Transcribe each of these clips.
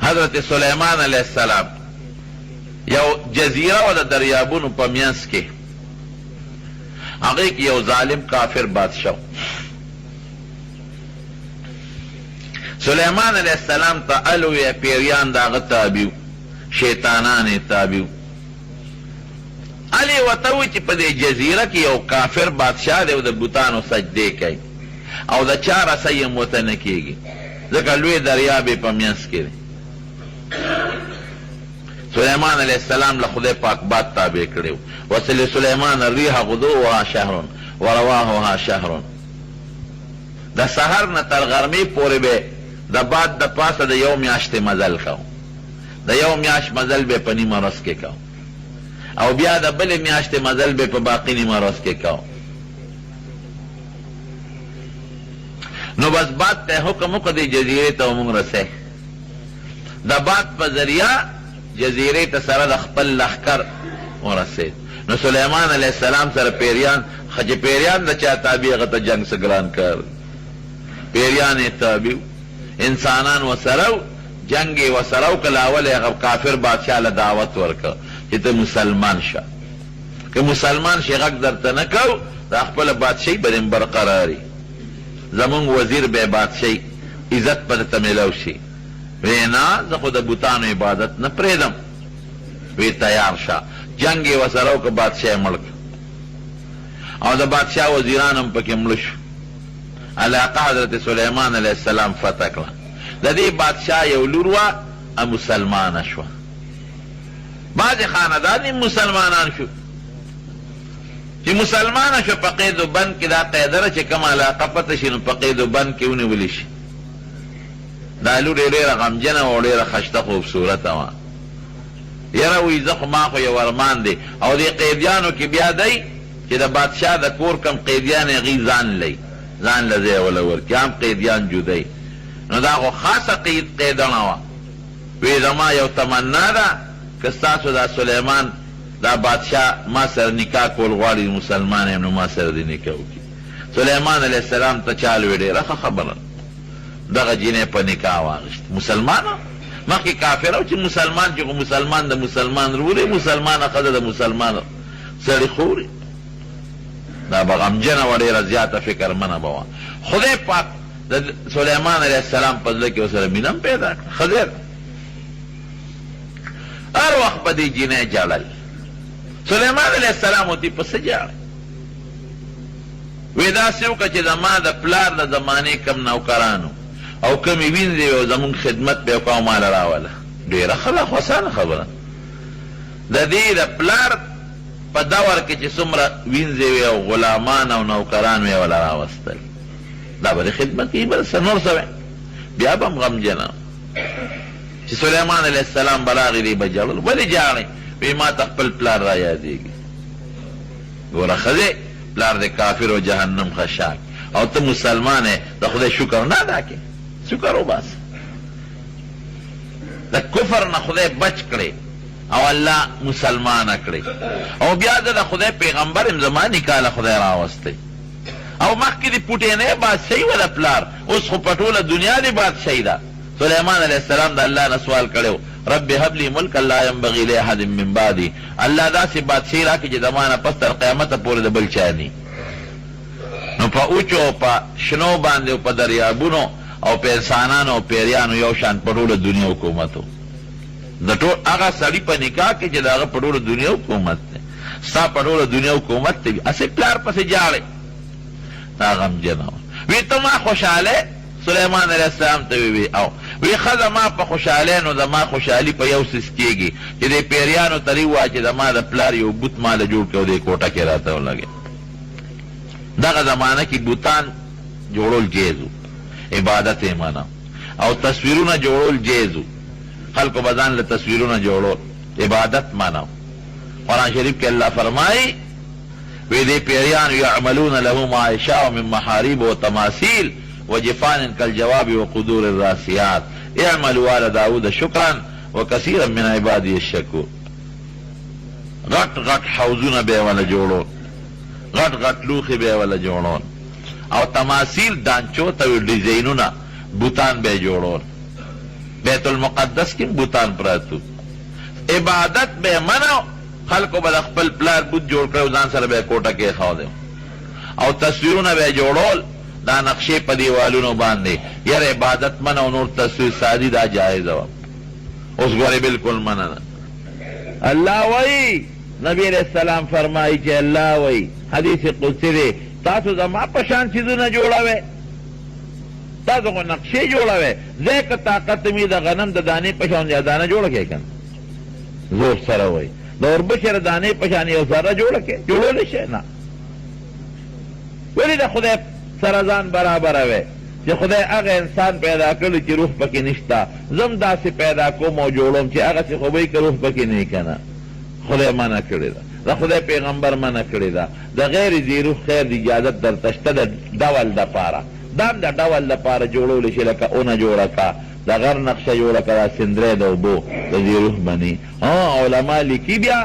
حضرت سلیمان علیہ السلام یو جزیره و د دریابونو په منځ کې هغې کې یو ظالم کافر بادشاه سلیمان علیہ السلام ته الوی پیریان د هغه تابع شیطانان یې تابع علی ورته وایي چې په دې جزیره کې یو کافر بادشاه دی او د بوتانو سجدې کوي او د چا رسی هم ورته نه کېږي ځکه لوی دریاب یې په منځ کې دی سلیمان علیہ السلام له خدای پاک باد تابع کړی وصل سلیمان الریح غدوها شهر ورواحها شهر د سحر نه تر غرمې پورې به د باد د پاسه د یو میاشتې مزل کو د یو میاشت مزل به په نیمه ورځ کې کو او بیا د بلې میاشتې مزل به په باقي نیمه ورځ کې کو نو بس باد ته حکم وکړه دې جزیرې ته ومونږ رسئ د باد په ذریعه جزیرې ته سره د خپل لښکر ورسېد نو سلیمان علیہ السلام سره پیریان چې پیریان د چا تابع هغه ته جنګ څه ګران کار پیریان یې تابع انسانان ورسره جنګ یې ورسره وکړل اول هغه کافر بادشاه له دعوت ورکړه چې ته مسلمان شه که مسلمان شې غږ درته نه کو د خپله بادشاهي به دې برقراري زمونږ وزیر به بادشاهي عزت به درته میلاو شي وی نه زه خو د بوتانو عبادت نه پرېږدم وی تیار شه جنګ یې ورسره وکړه بادشاه یې مړ کړه او د بادشاه وزیران هم پکې مړه شو علاقه حضرت سلیمان علیہ السلام فتح کړه د دې بادشاه یو لور وه مسلمانه شوه بعضې خاندان یې مسلمانان شو چې مسلمانه شو په قید و بند کې دا قیدره چې کوم علاقه پته شي نو په قید و بند کې ونیولی شي دا لور یې ډېره غمجنه وه او ډېره خشته خوبصورته وه یاره وایي زه خو ما خو یو ارمان دی او دې قیدیانو کې بیا دی چې د بادشاه د کور کم قیدیان هغوی ځان لی ځان له ځای وله ورکړي هم قیدیان جدی نو دا خو خاصه قیدنه وه وی زما یو تمنا ده که ستاسو دا سلیمان دا بادشاه ما سره نکاح کول غواړي مسلمان یم نو ما سره دې نکاح وکړي سلیمان علیہ السلام ته چال وی ډېره ښه خبره دغه جینۍ په نکاح واغېشت مسلمانه مخکې کافره و چې مسلمان چې خو مسلمان د مسلمان رورې مسلمانه ښځه د مسلمان سړي خورې دا به غمجنه وه ډېره زیاته فکرمنه به وه خدای پاک د سلیمان علیہ السلام په زړه کې ورسره مینه هم پیدا کړه ښځې ده هر وخت به دې جینۍ ژړل سلیمان علیہ السلام ورته په څه ژاړئ وی داسې وکړه چې زما د پلار د زمانې کم نوکرانو او کمې وینځې او زمونږ خدمت به یې وکړه او ماله راوله ډېره ښه ده خو اسانه خبره د دې د پلار په دور کې چې څومره وینځې وې او غلامان او نوکران وې وله راوستل دا به د خدمت کېږي بل څه نور څه بیا به هم غمجنه چې سلیمان علیہ السلام به راغی دی به ژړل ولې ژاړئ وی ما ته خپل پلار را یادېږي ګوره ښځې پلار د کافر و جهنم خشاک او ته مسلمان یې د خدای شکر نه ادا کې شکر وباسه د کفر نه خدای بچ کړي او الله مسلمانه کړي او بیا د خدای پیغمبر یم زما نکاح له خدای راوستی او مخکې د پوټینۍ بادشاهي وه د پلار اوس خو په ټوله دنیا د بادشاهي ده سلیمان علیہ السلام د الله نه سوال کړی رب هب لی ملکا لا ینبغي لاحد من بعدي الله داسې بادشاهي راکړي چې د ما نه پس تر قیامته پورې د بل چا ني نو په اوچو او په شنو باندې او په دریابونو او په انسانانو او پیریانو یو شان په ټوله دنیا حکومت و د ټول هغه سړي په نکاح کې چې د هغه په ټوله دنیا حکومت دی ستا په ټوله دنیا حکومت دی هسې پلار پسې جاړې دا غمجنه وه وی ته ما خوشحالی سلیمان علیہ السلام ته وی او وی ښځه ما په خوشحالۍ نو زما خوشحالي په یو څیز کېږي چې دې پیریانو ته ووایه چې زما د پلار یو بوت ماله جوړ کړه او دې کوټه کې راته ولګې دغه زمانه کې بوتان جوړول جیز و عبادت یې منه او تصویرونه جوړول جیز و خلکو به ځان له تصویرونه جوړول عبادت منه قرآن شریف کې الله فرمایي وی دې پیریانو یعملون له ما یشاء من محاریب و تماثیل وجفان كالجواب وقدور الراسيات اعملوا آل داود شكرا وكثيرا من عبادي الشكور غټ غټ حوزونه به ولا جوړول غټ غټ لوخي به ولا جوړول او تماثیل دانچو ته ډیزاینونه بوتان به جوړول بیت المقدس کی بوتان پراتو عبادت بے منو خلقو بل خپل پلار بوت جوړ کړو ځان سره به کوټه کې خاو دی او تصویرونه به جوړول دا نقشې په دیوالونو باندې یار عبادت منو نور تصویر سادی دا جایز و اوس ګوره بالکل منه الله وی نبی علیہ السلام فرمائی چې الله وی حدیث قدسی دی تاسو زما په شان چیزونه جوړوئ تاسو خو نقشې جوړوئ زه که طاقت مې د غنم د دانې په شان یا دانه جوړه کړئ که زور سره وی د اوربشې د دانې په شان یو ذره جوړه کړئ جوړولی شئ نه ولې د خدای سره ځان برابروئ چې خدای هغه انسان پیدا کړی چې روح پکې نشته زم داسې پیدا کوم او جوړوم چې هغسې خو به یې که روح پکې نه که نه خدای منع کړې ده د خدای پیغمبر منع کړې ده د غیر ذی روح خیر د اجازت درته شته د ډول دپاره دا هم د ډول دپاره جوړولی شي لکه اونه جوړه که د غر نقشه جوړه که دا سندری د اوبو د ذی روح بني علما لیکي بیا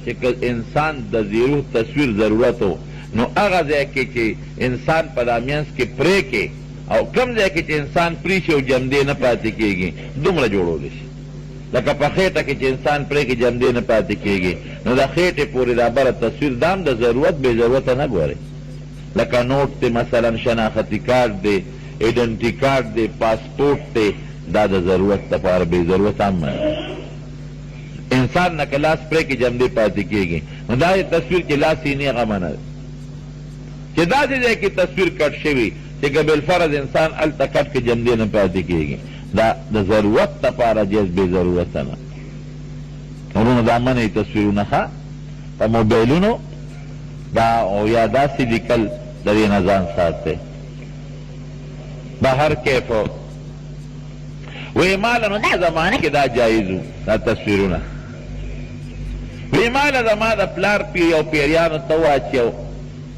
چې که انسان د ذی روح تصویر ضرورت و نو هغه ځای کې چې انسان په دا مینځ کې پرې کې او کم ځای کې چې انسان پرې شي او جمدې نه پاتې کېږي دومره جوړولی شي لکه په خېټه کې چې انسان پرې کې جمدې نه پاتې کېږي نو د خېټې پورې دا بره تصویر دام د ضرورت بې ضرورته نه ګورئ لکه نوټ دی مثلا شناختی کارت دی ایډنټي کارت دی پاسپورټ دی دا د ضرورت دپاره بې ضرورت هم منه انسان نه که لاس پرې کې جمدې پاتې کېږي نو دا تصویر چې لاس یې نه هغه منه چې داسې ځای کې تصویر کټ شوي چې که بالفرض انسان هلته کټ کې جمدې نه پاتې کېږي دا د ضرورت دپاره جز بې ضرورته نه ورونو دا منئ تصویرونه ښه په موبایلونو دا او یا داسې لیکل د دې نه ځان ساتئ به هر کیف وی ماله نو دا زمانه کې دا جایز و دا تصویرونه وی ماله زما د پلار پیر او پیریانو ته واچیو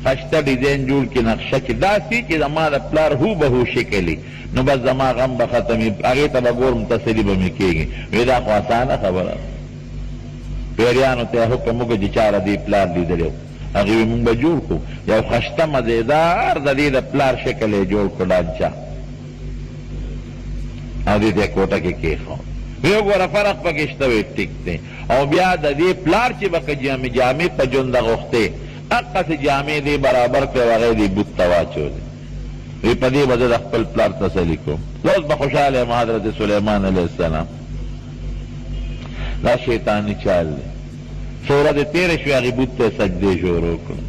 خشته ډیزاین جوړ کړي نقشه کې داسې چې زما د پلار هو به هو شکلي نو بس زما غم به ختمي هغې ته به ګورم تسلي به مې کېږي وی دا خو اسانه خبره پیریانو ته حکم وکړه چې چاره دې پلار لیدلی و هغې وی مونږ به جوړ کړو یو خشته مزېدار د دې د پلار شکل یې جوړ کړو ډانچه او دې ته کوټه کې کېښود وی وګوره فرق پکې شته وی ټیک دی او بیا د دې پلار چې به که جامې په جونده غوښتې هغسې جامې دې برابر کړې و هغې دې بوت ته واچولې وی په دې به زه د خپل پلار تسلي کوم اوس به خوشحاله یم حضرت سلیمان علیه السلام دا شیطاني چال دی څوره دې تېرې شوې هغې بوت ته سجدې شروع کړو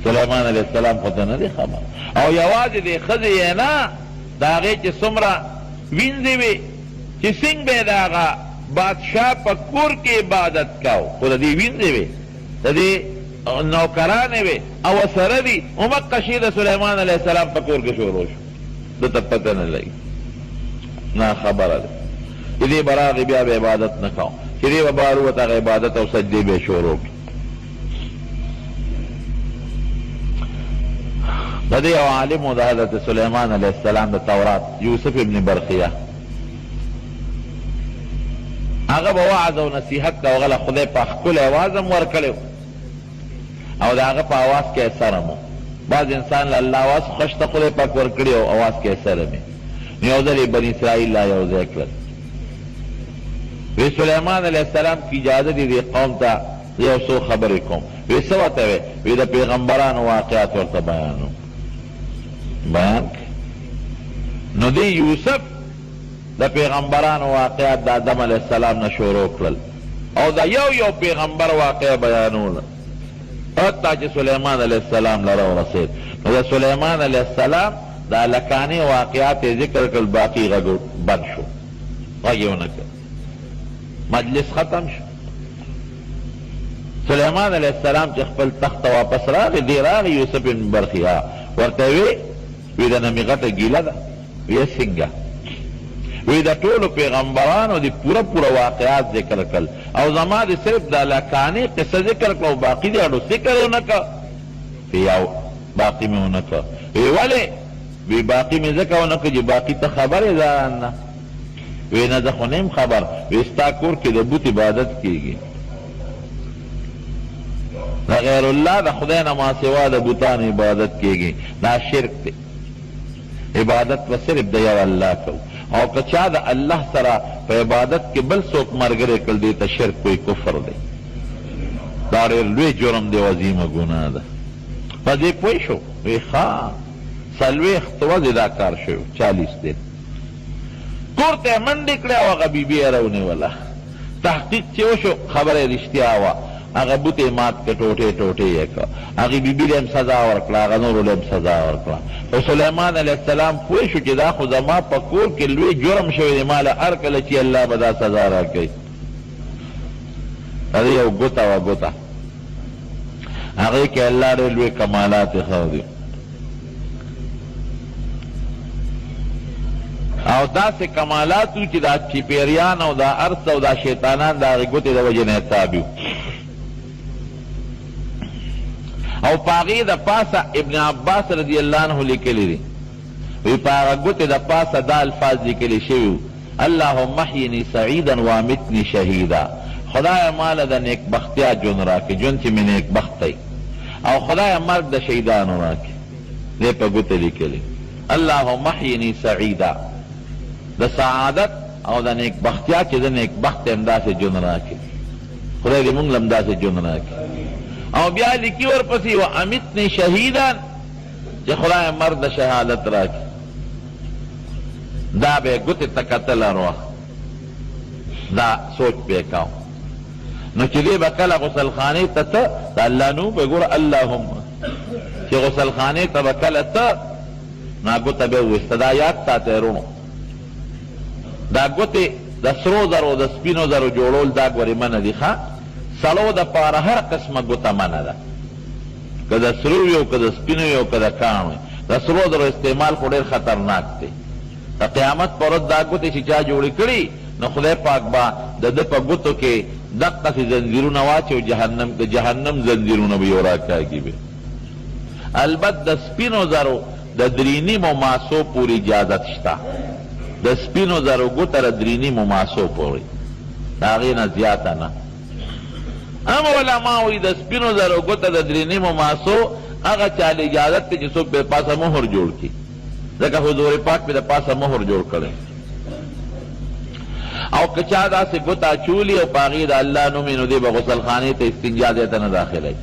سلیمان علیه السلام خو ته نه دی خبر او یوازې دې ښځې یې نه د هغې چې څومره وینځې وې چې څنګ به یې د هغه بادشاه په کور کې عبادت کوو خو د دې وینځې وې د دې نوکرانې وې او سره دي همغه شی د سلیمان علیه السلام په کور کې شروع شو ده ته پته نه لګي نه خبره ده چې دې به راغې بیا به عبادت نه کوو چې دې به بهر ووت هغه عبادت او سجدې به یې شروع کړي د دې یو عالم و د حضرت سلیمان علیه السلام د تورات یوسف ابن برخیه هغه به وعظ او نصیحت کوه هغه له خدای په ښکلی اواز هم ورکړی او د هغه په اواز کې اثر هم بعض انسان له الله اواز خوښ ته خدای پاک ورکړي او اواز کې اثر هم نو یو ځل یې بني اسرائیل لا یو ځای کړل وی سلیمان علیه السلام کی اجازه دي دې قوم ته یو څو خبرې کوم وی څه ورته وی وی د پیغمبرانو واقعات ورته بیانوم بیان نو دی یوسف د پیغمبرانو واقعات د آدم علیه السلام نه شروع کړل او د یو پیغمبر واقع بیانول حتی چې سلیمان علیه السلام لره ورسید نو د سلیمان علیه السلام د هلکانې واقعات یې ذکر کړل باقي غږ بند شو غږ یې ونه کړ مجلس ختم شو سلیمان علیه السلام چې خپل تخت ته واپس راغی دی راغی یوسف بن برخیه ورته وی د نمې غټه ګیله ده وی څنګه وی د ټولو پیغمبرانو د پوره واقعات ذکر کړل او زما د صرف د هلکانې قصه ذکر کړه او باقي د اډو ذکر ونه کړه یو باقي مې ونه کړه وی ولې وی باقي مې ځکه ونه کړه چې باقي ته خبر یې ځان نه وی نه زه خو نه یم خبر وی ستا کور کې د بوت عبادت کېږي د غیر الله د خدای نه ما سوا د بوتانو عبادت کېږي دا شرک دی عبادت و صرف د یو الله کو او که چا د الله سره په عبادت کې بل څوک ملګری کړ دې ته شرک کوي، کفر دی، دا ډېر لوی جرم دی او عظیمه ګناه ده. په دې پوه شو؟ وی ښه 40 ورځې دا کار شوی 40 دی. کور ته یې منډې کړې او هغه بیبي یې راونیوله. تحقیق چې وشو خبره یې رښتیا وه، هغه بوت یې مات کړ، ټوټې ټوټې یې کړ، هغې بیبي له هم سزا ورکړه، هغه نورو له هم سزا ورکړه. او سلیمان علیه السلام پوه شو چې دا خو زما په کور کې لوی جرم شوی دی، ما له هر کله چې الله به دا سزا راکوي. هغې یو ګوته وه ګوته، هغې کې الله ډېر لوی کمالات یې ښودي. او داسې کمالات وو چې دا چیپیریان او دا ارس او دا شیطانان د هغې ګوتې د وجې نه تابع وو. او په هغې د پاسه ابن عباس رضی الله عنه لیکلی دی، وی په هغه ګوتې د پاسه دا الفاظ لیکلی شوي وو: اللهم احیني سعیدا وامتني شهیدا. خدای ماله د نیکبختیا ژوند راکړي، ژوند چې مې نیکبخت دی، او خدای مرګ د شهیدانو راکړي. دې په ګوته لیکلی اللهم احیني سعیدا، د سعادت او د نیکبختیا چې د نیکبخت یم داسې ژوند راکړي. خدای دې موږ له هم داسې ژوند راکړي. او بیا لیکي ورپسې وامتني شهیدا، چې خدای مرګ د شهادت راکړي. دا به یې ګوتې ته کتل هر وخت، دا سوچ به یې کاو. نو چې دی به کله غسلخانې ته ته د الله نوم به ګوره اللهم، چې غسلخانې ته به کله ته نو ګوته به یې وویسته. دا یاد ساتئ رونو، دا ګوتې د سرو زرو د سپینو زرو جوړول دا ګورې منه دي. ښه سړو دپاره هر قسمه ګوته منه ده، که د سرو وي او که د سپینو وي او که د کاڼ وي. د سرو زرو استعمال خو ډېر خطرناک دی. د قیامت په ورځ دا ګوتې چې چا جوړې کړي نو خدای پاک به د ده په ګوتو کې دقسې زنځیرونه واچي او د جهنم زنځیرونه به یې راکاږي به. البته د سپینو زرو د 3.5 ماسو پورې اجازت شته، د سپینو زرو ګوته د 3.5 ماسو پورې، د هغې نه زیاته نه. هم علما وایي د سپینو زرو ګوته د 3.5 ماسو هغه چاله اجازت دی چې څوک په پاسه مهر جوړ کړي، ځکه حضور پاک په د پاسه مهر جوړ کړی. او که چا داسې ګوته اچولي او په هغې د الله نوم یې نو دی به غسلخانې ته استنجا دی ته نه داخلی.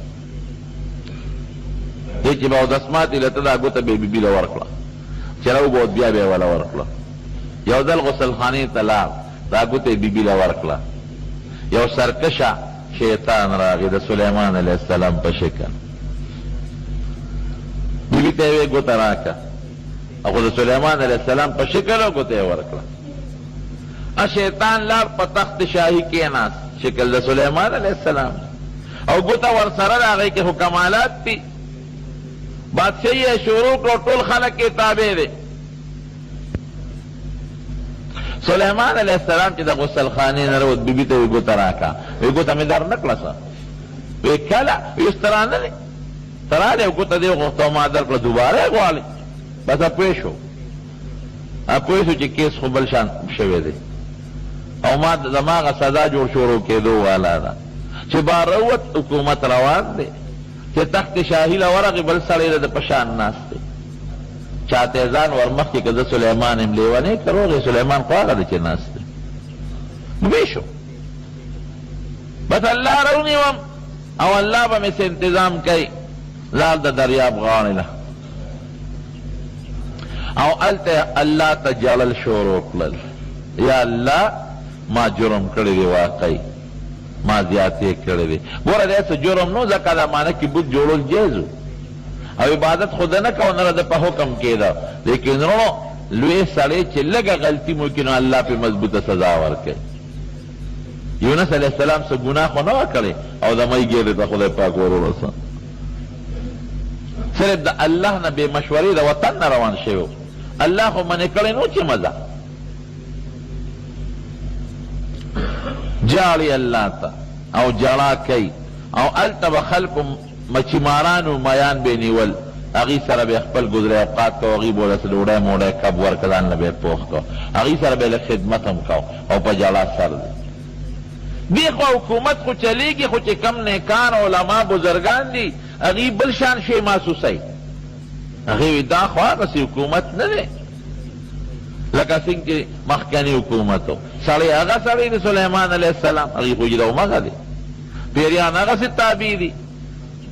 دی چې به اودسمات یې لته دا ګوته به بیبي له ورکړه، چې راوبوت بیا به یې وله ورکړه. یو ځل غسلخانې ته لاړ، دا ګوته یې بیبي له ورکړه. یو سرکشه شیطان راغی د سلیمان علیه السلام په شکل، بیبي ته یې ګوته راکړه، او د سلیمان علیه السلام په شکل او ګوته یې ورکړه. شیطان لاړ په تخت شاهي کېناست، شکل د سلیمان علیه السلام، او ګوته ورسره د هغې کې خو کمالات دي. بادشاهي یې شروع کړو، ټول خلک یې تابع دی. سلیمان علیه السلام چې د غسلخانې نه راووت، بیبي ته یې ګوته راکړه. وی ګوته مې در نه کړه څه؟ وی کله؟ وی اوس ته رانغلې؟ ته راغلې او ګوته دې وغوښته ما در کړه، دوباره یې غواړې؟ بس پوه شو، پوه شو چې کیس خو بل شان شوی دی، او ما زما هغه سزا جوړ شروع کېدو والا ده چې بار راووت حکومت روان دی، چې تخت شاهي له ورغې بل سړی د په شان ناست دی. چاته یې ځان ورمخکې که زه سلیمان یم لیونی که روغ سلیمان خو هغه دی چې ناست دی. وی شو بس الله رونیوم او الله به مې څه انتظام کوي، لاړ د دریاب غاړې له، او هلته الله ته جړل شروع کړل: یا الله ما جرم کړی دی، واقعي ما زیاتې کړی دی. ګوره دی څه جرم نو، ځکه دا معنی کې بت جوړول جایز و او عبادت خو ده نه کوه، نه د په حکم کېده. لیکن وروڼو لوی سړی چې لږه غلطي مو کړي نو الله پې مضبوطه سزا ورکوي. یونس علیه السلام څه ګناه خو نه وه کړې او د مۍ ګیرې ته خدای پاک ورورسه، صرف د الله نه بې مشورې د وطن نه روان شوی. الله خو منې کړی نو چې مزه جاړي الله ته او جړا کوي، او هلته به خلکو مچیمارانو میان به یې نیول، هغې سره به یې خپل ګذري اوقات کو، هغې به ورسې ډوډۍ موډۍ کب ورکړه، ځان نه به یې پوخ کو، هغې سره به یې لږ خدمت هم کو، او په جړا سر دی. دې خو حکومت خو چلیږي، خو چې کم نیکان علما بزرګان دي هغې بل شان شی محسوسوي. هغې وایي دا خو هغسې حکومت نه دی، لکه څنګه چې مخکني حکومت و سړی هغه سړی د سلیمان علیه السلام هغې خو چې دغه دی پیریان هغسې تابع دي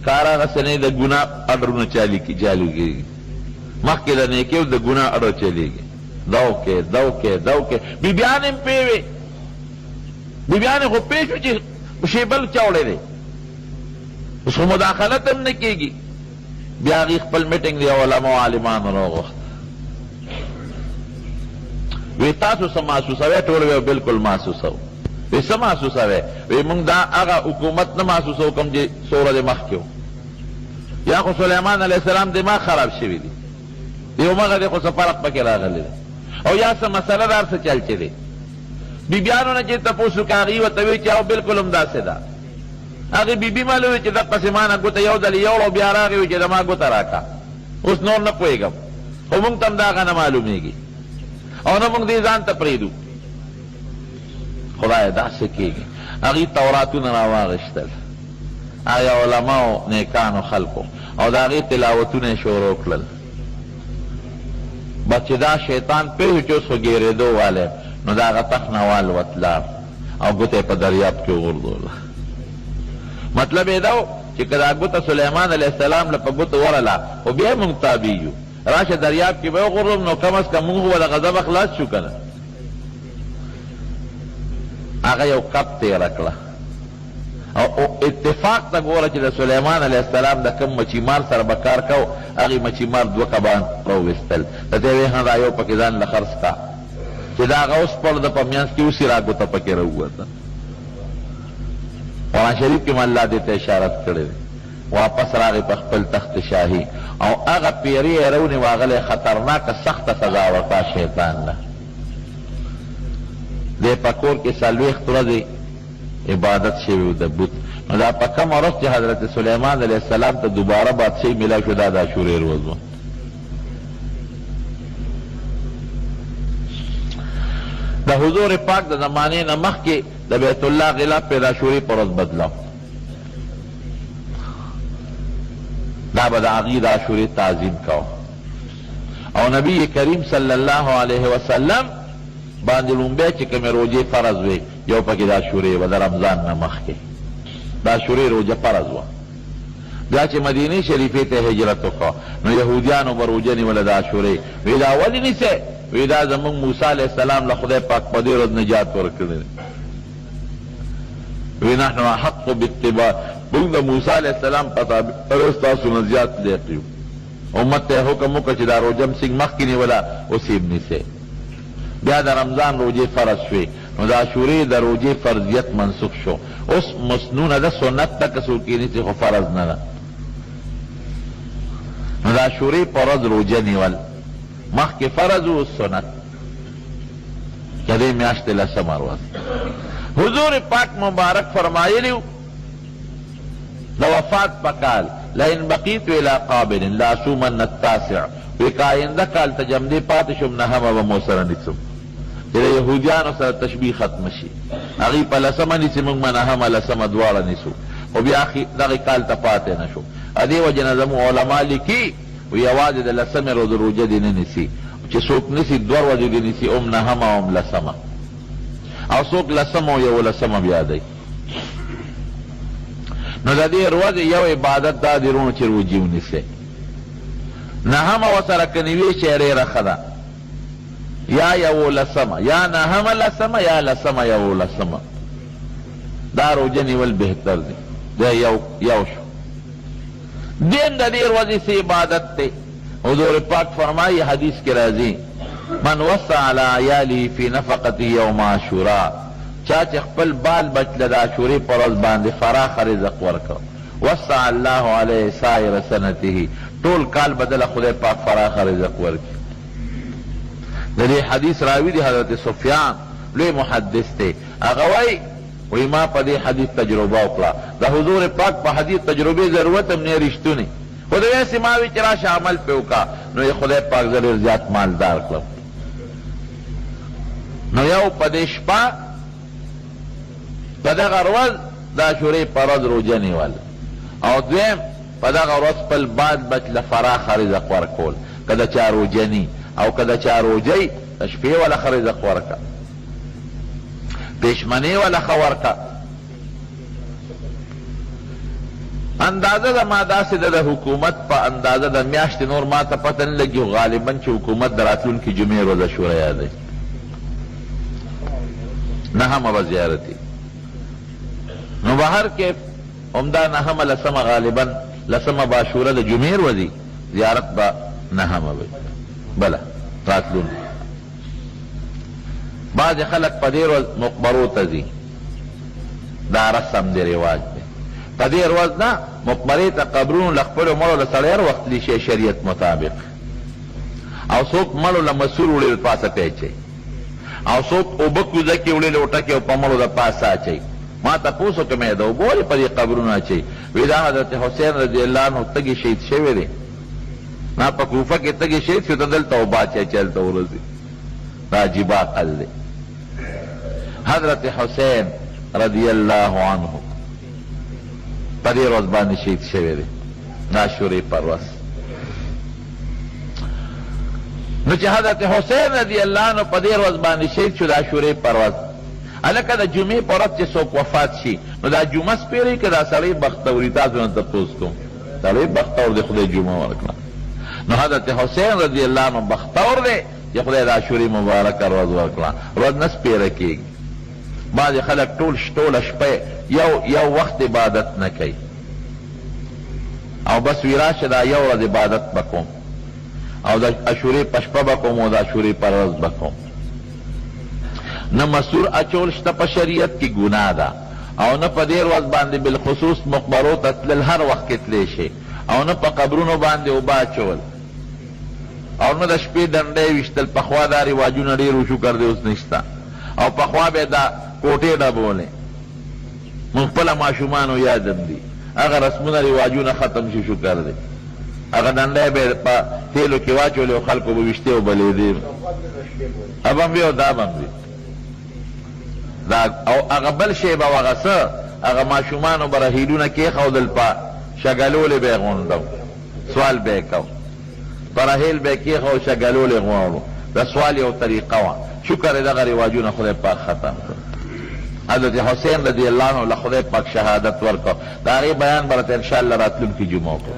کار هغسې نه د ګناه اډرونه چالو کېږي مخکې د نیکۍ او د ګناه اډر چلېږي دا وکې بیبیان هم پوه وې بیبیانې خو پوه شو چې شیبل چوړی دی اوس خو مداخلت هم نه کېږي بیا هغې خپل میټنګ د علماو عالمانو راوغوښت وی تاسو څه محسوسوئ ټول وی بلکل محسوسو وی څه محسوسوئ وی موږ دا هغه حکومت نه محسوسو کوم چې څومره د مخکې و یا خو سلیمان علیه السلام دماغ خراب شوي دي یو مغه دی خو څه فرق پکې راغلی دی او یا څه مسله دار څه چل چې دی بیبیانو نه چې تپوس وکړه هغې ورته وایي چې او بلکل همداسې ده هغې بیبي معلوموي چې دقسې ما نه ګوته یو ځل یوړه او بیا راغې وي چې زما ګوته راکړه اوس نور نه پوهېږم خو مونږ ته هم د هغه نه معلومېږي او نه مونږ دې ځان ته پرېږدو خدایه داسې کېږي هغې توراتونه راواغېستل هغې علماو نیکانو خلکو او د هغې تلاوتونه یې شروع کړل بس چې دا شیطان پوه چې اوس خو ګېرېدو والی نو د هغه تخ نه والوت لاړ او ګوته یې په دریاب کې وغورځوله مطلب یې دا و چې که دا ګوته سلیمان علیه السلام له په ګوته ورله خو بیا مونږ تابع یو راشه دریاب کې به یې وغورځوم نو کم از کم مونږ خو به د غضبه خلاص شو که نه هغه یو کب تېره کړه او اتفاق ته ګوره چې د سلیمان علیه السلام د کوم مچیمار سره به کار کو هغې مچیمار دوه کبان راوویستل د ته ویې ها دا یو پکې ځان له خرڅ کا چې د هغه اوس پړ د په منځ کې اوسې راګوته پکې راووته قرآن شریف کې م الله دې ته اشارت کړې دی واپس راغی په خپل تخت شاهي او هغه پیرې یې رونې واغلی خطرناکه سخته سزا ورکړه شیطان نه دی په کور کې څلوېښت ورځې عبادت شوی و د بت نو دا په کومه ورځ چې حضرت سلیمان علیه السلام ته دوباره بادشاهي میلاو شو دا د عاشورې ورځ وه د حضور پاک د زمانې نه مخکې د بیت الله غلاف په د عاشورې په ورځ بدلاو دا به د هغې د عاشورې تعظیم کوه او نبی کریم صلی الله علیه وسلم باندې لومبی چې کومې روجې فرض وې یو پکې د عاشورې وه د رمضان نه مخکې د عاشورې روجه فرض وه بیا چې مدینې شریفې ته هجرت وکړه نو یهودیانو به روجه نیوله د عاشورې وی دا ولې نیسئ وی دا زمونږ موسی علیه السلام له خدای پاک په دې ورځ نجات ورکړی وی نحن احق باتباع موږ د موسی علیه السلام په تابع ستاسو نه زیات لیق یو امت ته حکم وکړه چې دا روجه م سنګ مخکې نیوله اوس یې نیسئ بیا د رمضان روجې فرض شوې نو د عاشورې د روجې فرضیت منسوخ شو اوس مسنونه ده سنت ته که څوک یې نیسي خو فرض نه ده نو د عاشورې په ورځ روجه نیول مخکې فرض و سنت که دې میاشتې لسمه ورځ حضور پاک مبارک فرمایلی د وفات په کال لئن بقیت الی قابل لاصومن التاسع وی که آینده کال ته جمدې پاتې شم نهمه به مو سره نیسم چې د یهودیانو سره تشبیه ختمه شي هغې په لسمه نیسي موږ به نهمه لسمه دواړه نیسو خو بیا دغې کال ته پاتې نه شو دې وجې نه زموږ علما لیکي وی یوازې د لسمې ورځې روجه دې نه نیسي چې څوک نیسي دوه ورځې دې نیسي ام نهمه او ام لسمه او څوک لسمه او یولسمه بیا دی نو د دې ورځې یو عبادت دا دی رونو چې روجې ونیسئ نهمه ورسره که نیوي چې ډېره ښه ده یا یولسمه یا نهمه لسمه یا لسمه یولسمه دا روجه نیول بهتر دی دا یو شو دین د دې ورځې څه عبادت دی حضور پاک فرمایي حدیث کې راځي من وسع علی عیاله فی نفقته یوم عاشورا چا چې خپل بال بچ له د عاشورې په ورځ باندې فراخه رزق ورکړ وسع الله علیه سایر سنته ټول کال بدله خدای پاک فراخه رزق ورکړي د دې حدیث راوي دی حضرت سفیان لوی محدث دی هغه وایي ما په دې حدیث تجربه وکړه د حضور پاک په حدیث تجربې ضرورت هم نه رښتونی خو د ویسې ما وي چې راشه عمل پې وکړه نو یې خدای پاک زه ډېر زیات مالدار کړم نو یو په دې شپه په دغه ورځ د عاشورې په ورځ روجه نیول او دویم په دغه ورځ خپل باد بچ له فراخه رزق ورکول که د چا روجه نی او که د چا روجه شپې ولا ښه رزق ورکه، پېشمنې ولا ښه ورکه. اندازه د ما داسې د حکومت په اندازه د میاشتې نور ما ته پته نه لګي، غالبا چې حکومت د راتلونکي جمعې ورځ عاشوره یادوي. نهمه به زیارتي، نو بهر کې همدا نهمه لسمه غالبا لسمه به عاشوره د جمعې ورځي، زیارت به نهمه وي بله راتلونکي. بعضې خلک په دې ورځ مقبرو ته ځي، دا رسم دی رواج دی. په دې ورځ نه مقبرې ته قبرونو له خپلو مړو له سړی هر وخت لیشي شریعت مطابق، او څوک مړو له مسور وړي له پاسه پیچي، او څوک اوبه کوزه کې وړي لوټه کې او په مړو د پاسه اچوي. ما تپوس وکړم د اوبو ولې په دې قبرونو اچوي؟ وایي دا حضرت حسین رضی الله عنه تږي شهید شوی دی، ما په کوفه کې تږي شهید شو، ته دلته اوبه اچوي چې هلته ورځي. دا عجیبه عقل دی. حضرت حسین رضی الله عنه په دې ورځ باندې شهید شوی دی، د عاشورې پر ورځ. نو چې حضرت حسین رضی الله عنه په دې ورځ باندې شهید شو د عاشورې پر ورځ، هلکه د جمعې په ورځ چې څوک وفات شي نو دا جمعه سپېرئ که دا سړی بختوري؟ تاسو نه تپوس کوم، سړی بختور دی، خدای جمعه ورکړه. نو حضرت حسین رضی الله عنه بختور دی چې خدای د عاشورې مبارکه ورځ ورکړه. ورځ نه سپېره کېږي. بعضې خلک ټوله شپه یو وخت عبادت نه کوي، او بس وی راشه دا یو ورځ عبادت به کوم، او د عاشورې په شپه به کوم، او د عاشورې په ورځ به کوم. نه مسور اچول شته په شریعت کې ګناه ده، او نه په دې ورځ باندې بالخصوص مقبرو ته تلل هر وخت کې تلی شي، او نه په قبرونو باندې اوبه اچول، او نه د شپې ډنډۍ ویشتل. پخوا دا رواجونه ډېر وشکر دی، اوس نشته. او پخوا به دا کوټې ډبولې، موږ خپله ماشومانو یادم دي، هغه رسمونه رواجونه ختم شي، شکر دی. هغه ډنډۍ به په تیلو کې واچولې او خلکو به ویشتې او بلېدې، ابم وي او دا بم وي. او هغه بل شی به هغه څه هغه ماشومانو به رهیلونه کېښودل، په شګلولې به یې غونډو، سوال به یې کو، په رهیل به یې کېښو، شګلولې غواړو. د سوال یو طریقه وه. شکر یې دغه رواجونه خدای پاک ختم کړ. حضرت حسین رضی الله عنه له خدای پاک شهادت ورکړ. د هغې بیان به راته انشاءالله راتلونکي جمعه وکړو.